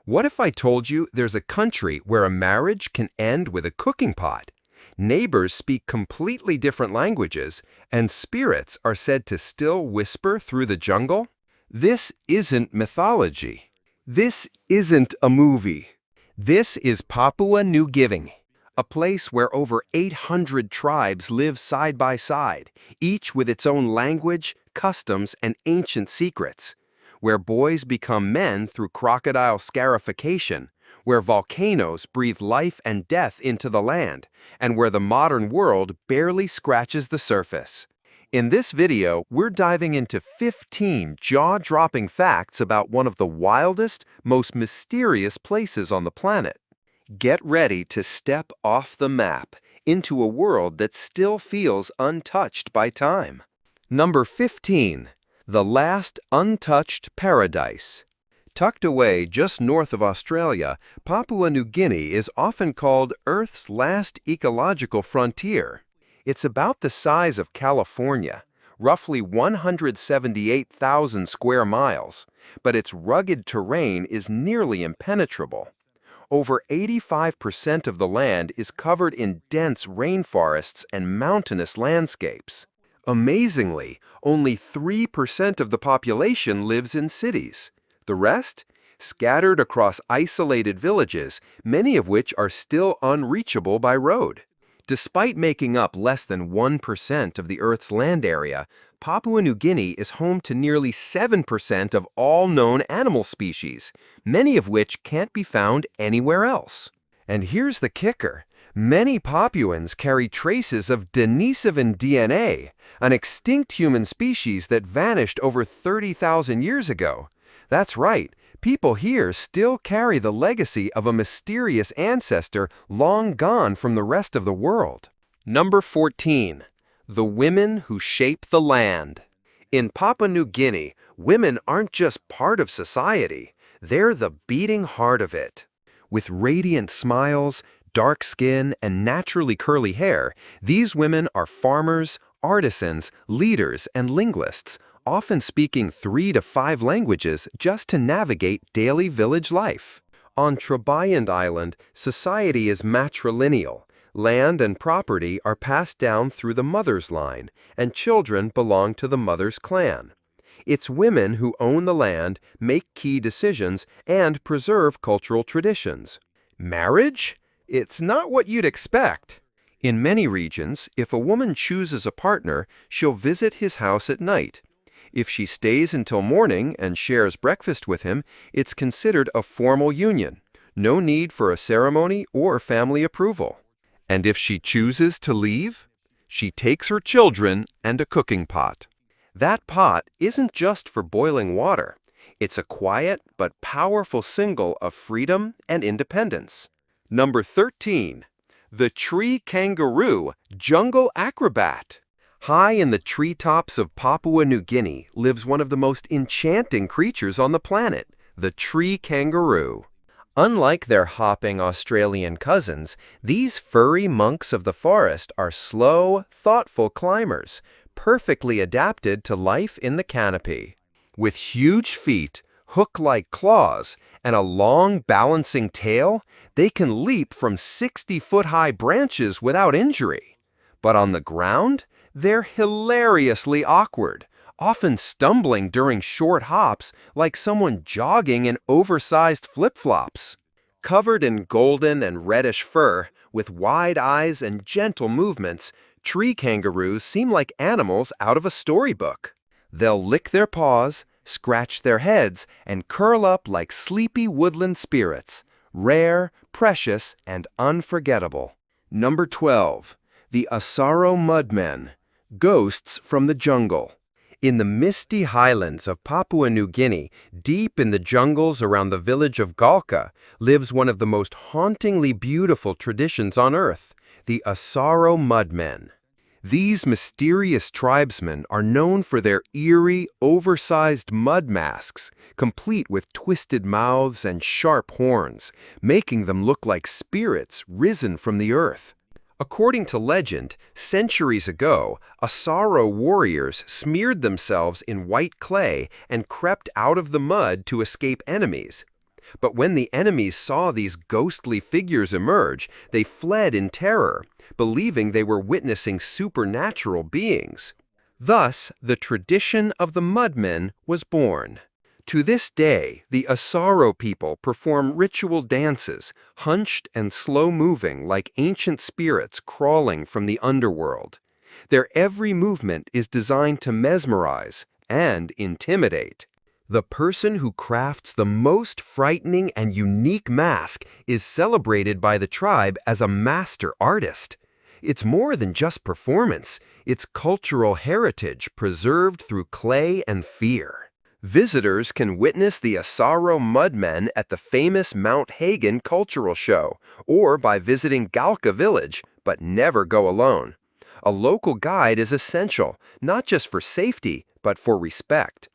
What if I told you there's a country where a marriage can end with a cooking pot? Neighbors speak completely different languages, and spirits are said to still whisper through the jungle? This isn't mythology. This isn't a movie. This is Papua New Guinea, a place where over 800 tribes live side by side, each with its own language, customs, and ancient secrets. Where boys become men through crocodile scarification, where volcanoes breathe life and death into the land, and where the modern world barely scratches the surface. In this video, we're diving into 15 jaw-dropping facts about one of the wildest, most mysterious places on the planet. Get ready to step off the map into a world that still feels untouched by time. Number 15. The last untouched paradise. Tucked away just north of Australia, Papua New Guinea is often called Earth's last ecological frontier. It's about the size of California, roughly 178,000 square miles, but its rugged terrain is nearly impenetrable. Over 85% of the land is covered in dense rainforests and mountainous landscapes. Amazingly, only 3% of the population lives in cities. The rest? Scattered across isolated villages, many of which are still unreachable by road. Despite making up less than 1% of the Earth's land area, Papua New Guinea is home to nearly 7% of all known animal species, many of which can't be found anywhere else. And here's the kicker. Many Papuans carry traces of Denisovan DNA, an extinct human species that vanished over 30,000 years ago. That's right, people here still carry the legacy of a mysterious ancestor long gone from the rest of the world. Number 14. The women who shape the land. In Papua New Guinea, women aren't just part of society, they're the beating heart of it. With radiant smiles, dark skin, and naturally curly hair, these women are farmers, artisans, leaders, and linguists, often speaking 3 to 5 languages just to navigate daily village life. On Trebayand Island, society is matrilineal. Land and property are passed down through the mother's line, and children belong to the mother's clan. It's women who own the land, make key decisions, and preserve cultural traditions. Marriage? It's not what you'd expect. In many regions, if a woman chooses a partner, she'll visit his house at night. If she stays until morning and shares breakfast with him, it's considered a formal union. No need for a ceremony or family approval. And if she chooses to leave, she takes her children and a cooking pot. That pot isn't just for boiling water. It's a quiet but powerful symbol of freedom and independence. Number 13. The tree kangaroo, jungle acrobat. High in the treetops of Papua New Guinea lives one of the most enchanting creatures on the planet, the tree kangaroo. Unlike their hopping Australian cousins, these furry monks of the forest are slow, thoughtful climbers, perfectly adapted to life in the canopy. With huge feet, hook-like claws, and a long balancing tail, they can leap from 60-foot-high branches without injury. But on the ground, they're hilariously awkward, often stumbling during short hops like someone jogging in oversized flip-flops. Covered in golden and reddish fur, with wide eyes and gentle movements, tree kangaroos seem like animals out of a storybook. They'll lick their paws, scratch their heads, and curl up like sleepy woodland spirits, rare, precious, and unforgettable. Number 12. The Asaro Mudmen, ghosts from the jungle. In the misty highlands of Papua New Guinea, deep in the jungles around the village of Galka, lives one of the most hauntingly beautiful traditions on Earth, the Asaro Mudmen. These mysterious tribesmen are known for their eerie, oversized mud masks, complete with twisted mouths and sharp horns, making them look like spirits risen from the earth. According to legend, centuries ago, Asaro warriors smeared themselves in white clay and crept out of the mud to escape enemies. But when the enemies saw these ghostly figures emerge, they fled in terror, believing they were witnessing supernatural beings. Thus, the tradition of the Mudmen was born. To this day, the Asaro people perform ritual dances, hunched and slow-moving like ancient spirits crawling from the underworld. Their every movement is designed to mesmerize and intimidate. The person who crafts the most frightening and unique mask is celebrated by the tribe as a master artist. It's more than just performance, it's cultural heritage preserved through clay and fear. Visitors can witness the Asaro Mudmen at the famous Mount Hagen Cultural Show, or by visiting Galka Village, but never go alone. A local guide is essential, not just for safety, but for respect.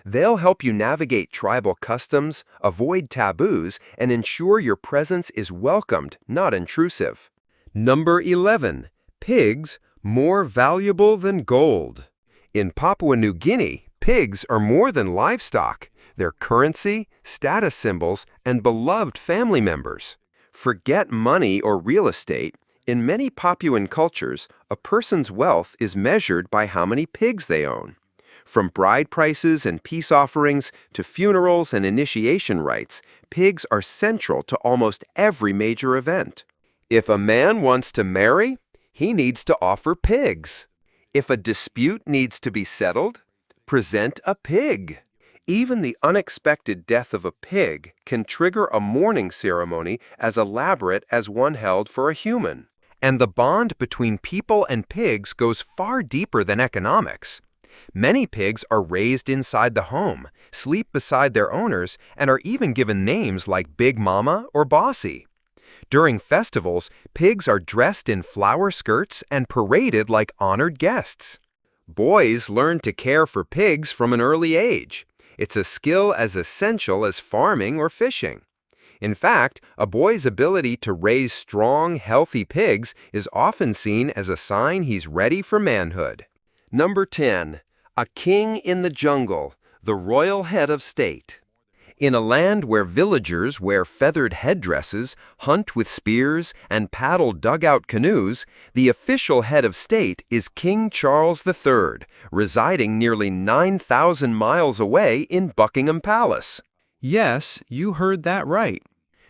They'll help you navigate tribal customs, avoid taboos, and ensure your presence is welcomed, not intrusive. Number 11. Pigs more valuable than gold. In Papua New Guinea, pigs are more than livestock. They're currency, status symbols, and beloved family members. Forget money or real estate. In many Papuan cultures, a person's wealth is measured by how many pigs they own. From bride prices and peace offerings to funerals and initiation rites, pigs are central to almost every major event. If a man wants to marry, he needs to offer pigs. If a dispute needs to be settled, present a pig. Even the unexpected death of a pig can trigger a mourning ceremony as elaborate as one held for a human. And the bond between people and pigs goes far deeper than economics. Many pigs are raised inside the home, sleep beside their owners, and are even given names like Big Mama or Bossy. During festivals, pigs are dressed in flower skirts and paraded like honored guests. Boys learn to care for pigs from an early age. It's a skill as essential as farming or fishing. In fact, a boy's ability to raise strong, healthy pigs is often seen as a sign he's ready for manhood. Number 10. A king in the jungle, the royal head of state. In a land where villagers wear feathered headdresses, hunt with spears, and paddle dugout canoes, the official head of state is King Charles III, residing nearly 9,000 miles away in Buckingham Palace. Yes, you heard that right.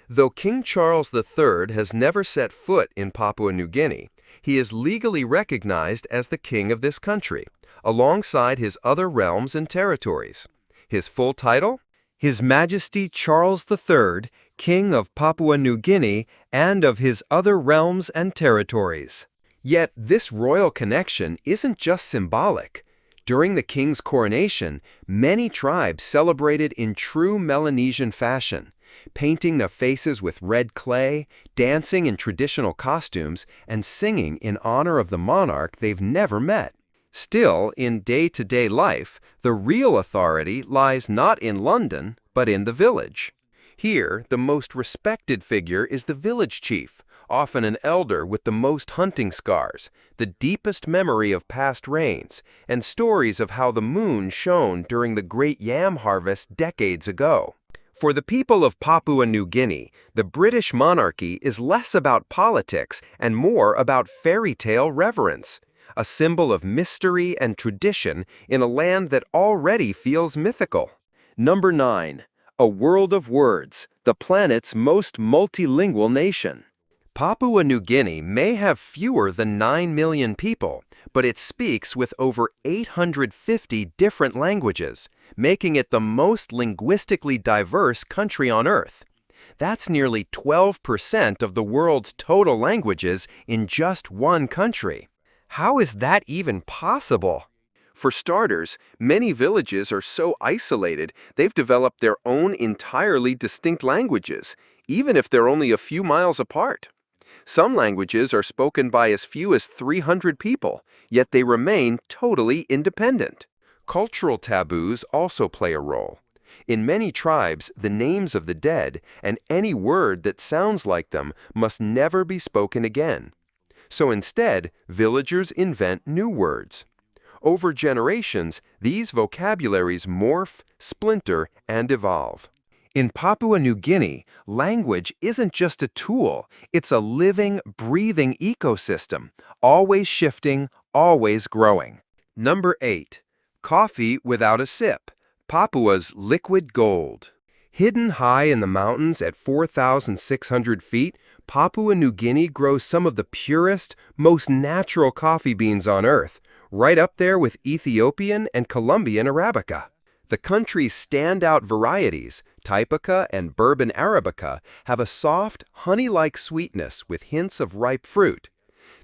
Though King Charles III has never set foot in Papua New Guinea, he is legally recognized as the king of this country, alongside his other realms and territories. His full title? His Majesty Charles III, King of Papua New Guinea and of his other realms and territories. Yet this royal connection isn't just symbolic. During the king's coronation, many tribes celebrated in true Melanesian fashion, painting their faces with red clay, dancing in traditional costumes, and singing in honor of the monarch they've never met. Still, in day-to-day life, the real authority lies not in London, but in the village. Here, the most respected figure is the village chief, often an elder with the most hunting scars, the deepest memory of past rains, and stories of how the moon shone during the great yam harvest decades ago. For the people of Papua New Guinea, the British monarchy is less about politics and more about fairy tale reverence, a symbol of mystery and tradition in a land that already feels mythical. Number 9. A world of words, the planet's most multilingual nation. Papua New Guinea may have fewer than 9 million people, but it speaks with over 850 different languages, making it the most linguistically diverse country on Earth. That's nearly 12% of the world's total languages in just one country. How is that even possible? For starters, many villages are so isolated they've developed their own entirely distinct languages, even if they're only a few miles apart. Some languages are spoken by as few as 300 people, yet they remain totally independent. Cultural taboos also play a role. In many tribes, the names of the dead and any word that sounds like them must never be spoken again. So instead, villagers invent new words. Over generations, these vocabularies morph, splinter, and evolve. In Papua New Guinea, language isn't just a tool, it's a living, breathing ecosystem, always shifting, always growing. Number 8. Coffee without a sip. Papua's liquid gold. Hidden high in the mountains at 4,600 feet, Papua New Guinea grows some of the purest, most natural coffee beans on Earth, right up there with Ethiopian and Colombian Arabica. The country's standout varieties, Typica and Bourbon Arabica, have a soft, honey-like sweetness with hints of ripe fruit.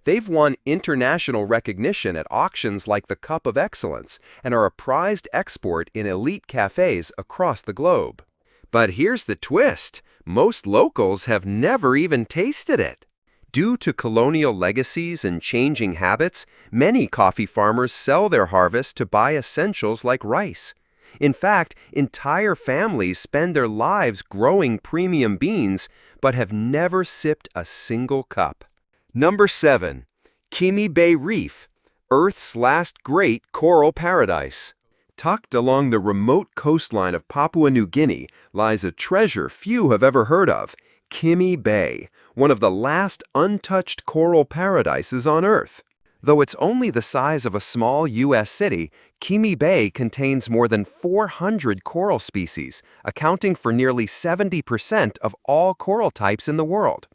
They've won international recognition at auctions like the Cup of Excellence and are a prized export in elite cafes across the globe. But here's the twist. Most locals have never even tasted it. Due to colonial legacies and changing habits, many coffee farmers sell their harvest to buy essentials like rice. In fact, entire families spend their lives growing premium beans, but have never sipped a single cup. Number 7. Kimi Bay Reef, Earth's last great coral paradise. Tucked along the remote coastline of Papua New Guinea lies a treasure few have ever heard of, Kimi Bay, one of the last untouched coral paradises on Earth. Though it's only the size of a small U.S. city, Kimi Bay contains more than 400 coral species, accounting for nearly 70% of all coral types in the world.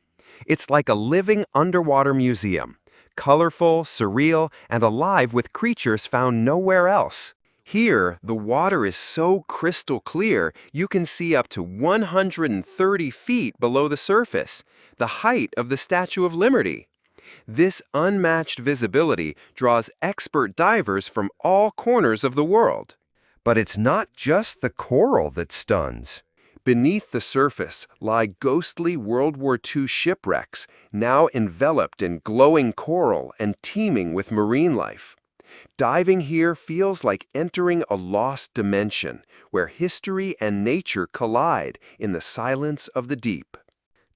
It's like a living underwater museum, colorful, surreal, and alive with creatures found nowhere else. Here, the water is so crystal clear you can see up to 130 feet below the surface, the height of the Statue of Liberty. This unmatched visibility draws expert divers from all corners of the world. But it's not just the coral that stuns. Beneath the surface lie ghostly World War II shipwrecks, now enveloped in glowing coral and teeming with marine life. Diving here feels like entering a lost dimension, where history and nature collide in the silence of the deep.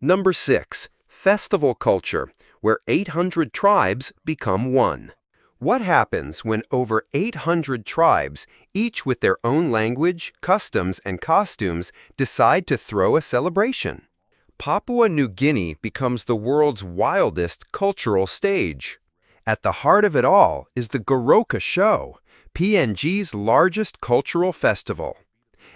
Number 6. Festival culture, where 800 tribes become one. What happens when over 800 tribes, each with their own language, customs, and costumes, decide to throw a celebration? Papua New Guinea becomes the world's wildest cultural stage. At the heart of it all is the Goroka Show, PNG's largest cultural festival.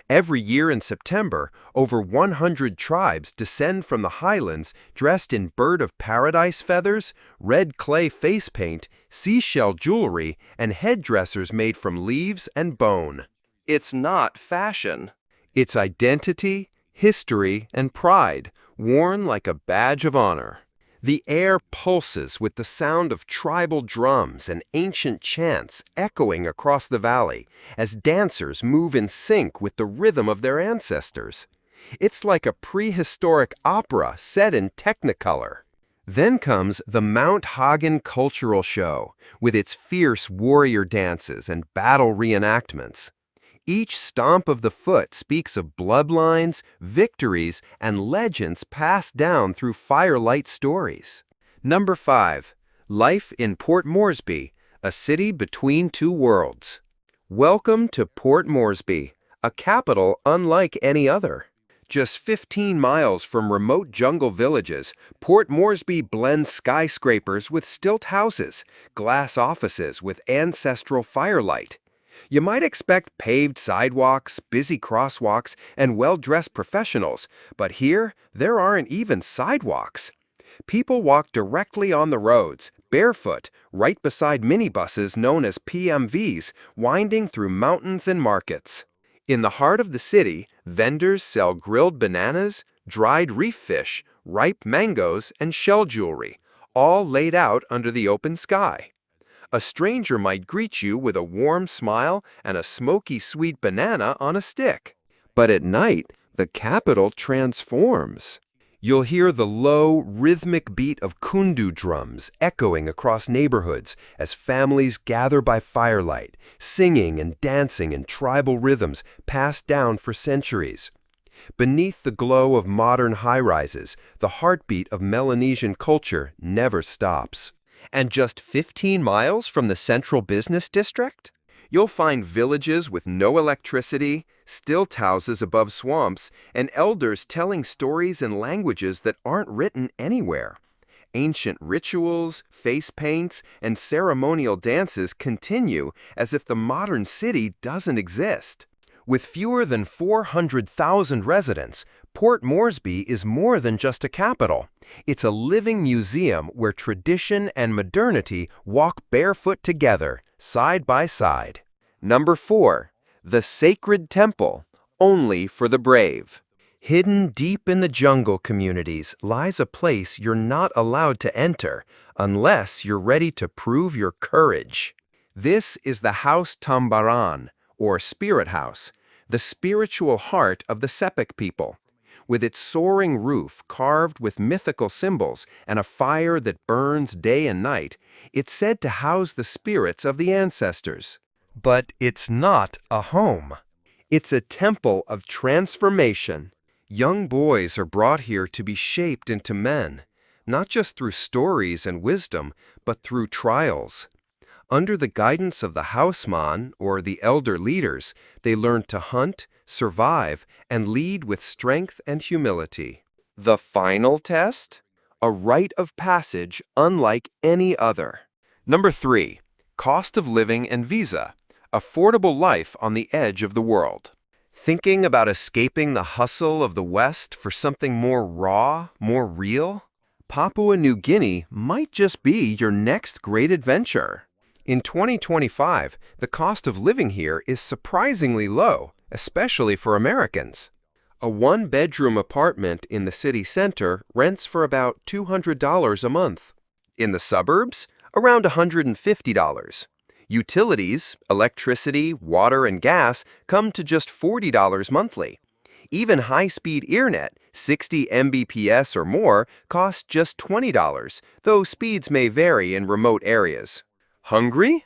Every year in September, over 100 tribes descend from the highlands dressed in bird of paradise feathers, red clay face paint, seashell jewelry, and headdressers made from leaves and bone. It's not fashion. It's identity, history, and pride, worn like a badge of honor. The air pulses with the sound of tribal drums and ancient chants echoing across the valley as dancers move in sync with the rhythm of their ancestors. It's like a prehistoric opera set in Technicolor. Then comes the Mount Hagen Cultural Show, with its fierce warrior dances and battle reenactments. Each stomp of the foot speaks of bloodlines, victories, and legends passed down through firelight stories. Number 5. Life in Port Moresby, a city between two worlds. Welcome to Port Moresby, a capital unlike any other. Just 15 miles from remote jungle villages, Port Moresby blends skyscrapers with stilt houses, glass offices with ancestral firelight. You might expect paved sidewalks, busy crosswalks, and well-dressed professionals, but here, there aren't even sidewalks. People walk directly on the roads, barefoot, right beside minibuses known as PMVs, winding through mountains and markets. In the heart of the city, vendors sell grilled bananas, dried reef fish, ripe mangoes, and shell jewelry, all laid out under the open sky. A stranger might greet you with a warm smile and a smoky sweet banana on a stick. But at night, the capital transforms. You'll hear the low, rhythmic beat of kundu drums echoing across neighborhoods as families gather by firelight, singing and dancing in tribal rhythms passed down for centuries. Beneath the glow of modern high-rises, the heartbeat of Melanesian culture never stops. And just 15 miles from the central business district, you'll find villages with no electricity, stilt houses above swamps, and elders telling stories in languages that aren't written anywhere. Ancient rituals, face paints, and ceremonial dances continue as if the modern city doesn't exist. With fewer than 400,000 residents, Port Moresby is more than just a capital. It's a living museum where tradition and modernity walk barefoot together, side by side. Number 4. The Sacred Temple, only for the brave. Hidden deep in the jungle communities lies a place you're not allowed to enter unless you're ready to prove your courage. This is the House Tambaran, or Spirit House, the spiritual heart of the Sepik people. With its soaring roof carved with mythical symbols and a fire that burns day and night, it's said to house the spirits of the ancestors. But it's not a home. It's a temple of transformation. Young boys are brought here to be shaped into men, not just through stories and wisdom, but through trials. Under the guidance of the houseman, or the elder leaders, they learn to hunt, survive, and lead with strength and humility. The final test? A rite of passage unlike any other. Number 3. Cost of living and visa. Affordable life on the edge of the world. Thinking about escaping the hustle of the West for something more raw, more real? Papua New Guinea might just be your next great adventure. In 2025, the cost of living here is surprisingly low, especially for Americans. A one-bedroom apartment in the city center rents for about $200 a month. In the suburbs, around $150. Utilities, electricity, water, and gas come to just $40 monthly. Even high-speed internet, 60 Mbps or more, costs just $20, though speeds may vary in remote areas. Hungry?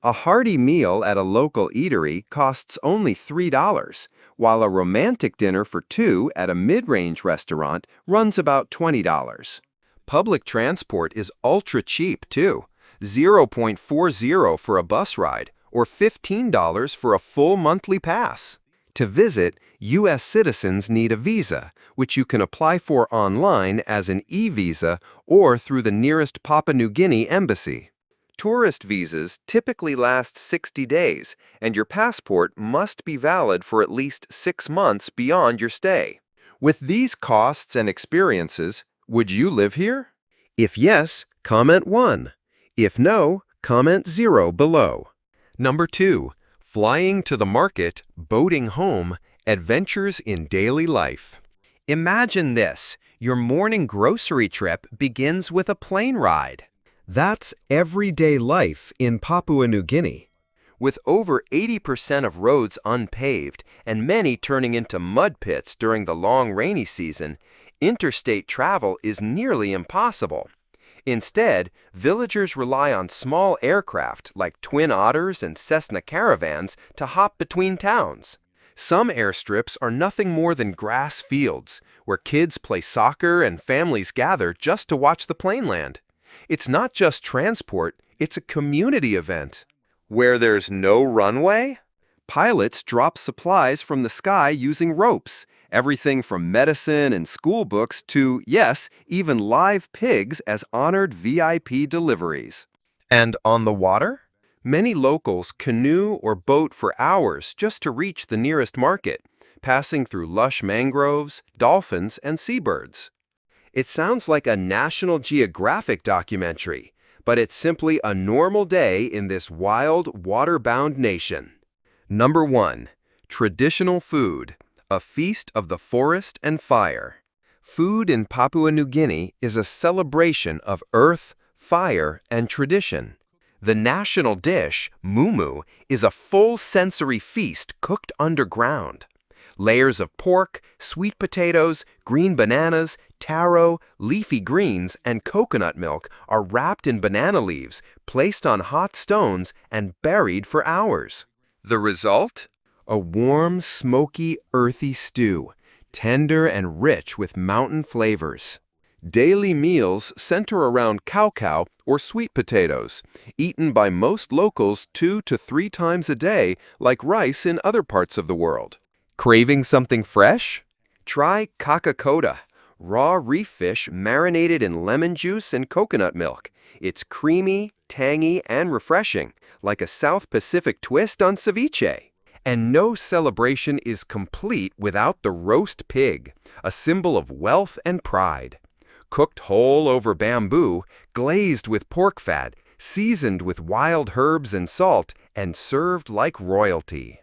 A hearty meal at a local eatery costs only $3, while a romantic dinner for two at a mid-range restaurant runs about $20. Public transport is ultra-cheap, too. $0.40 for a bus ride, or $15 for a full monthly pass. To visit, U.S. citizens need a visa, which you can apply for online as an e-visa or through the nearest Papua New Guinea embassy. Tourist visas typically last 60 days, and your passport must be valid for at least 6 months beyond your stay. With these costs and experiences, would you live here? If yes, comment 1. If no, comment 0 below. Number 2. Flying to the market, boating home, adventures in daily life. Imagine this. Your morning grocery trip begins with a plane ride. That's everyday life in Papua New Guinea. With over 80% of roads unpaved and many turning into mud pits during the long rainy season, interstate travel is nearly impossible. Instead, villagers rely on small aircraft like Twin Otters and Cessna Caravans to hop between towns. Some airstrips are nothing more than grass fields, where kids play soccer and families gather just to watch the plane land. It's not just transport, it's a community event. Where there's no runway? Pilots drop supplies from the sky using ropes. Everything from medicine and school books to, yes, even live pigs as honored VIP deliveries. And on the water? Many locals canoe or boat for hours just to reach the nearest market, passing through lush mangroves, dolphins, and seabirds. It sounds like a National Geographic documentary, but it's simply a normal day in this wild, water-bound nation. Number 1. Traditional food. A feast of the forest and fire. Food in Papua New Guinea is a celebration of earth, fire, and tradition. The national dish, mumu, is a full sensory feast cooked underground. Layers of pork, sweet potatoes, green bananas, taro, leafy greens, and coconut milk are wrapped in banana leaves, placed on hot stones, and buried for hours. The result? A warm, smoky, earthy stew, tender and rich with mountain flavors. Daily meals center around cow or sweet potatoes, eaten by most locals 2 to 3 times a day like rice in other parts of the world. Craving something fresh? Try kakakota, raw reef fish marinated in lemon juice and coconut milk. It's creamy, tangy, and refreshing, like a South Pacific twist on ceviche. And no celebration is complete without the roast pig, a symbol of wealth and pride. Cooked whole over bamboo, glazed with pork fat, seasoned with wild herbs and salt, and served like royalty.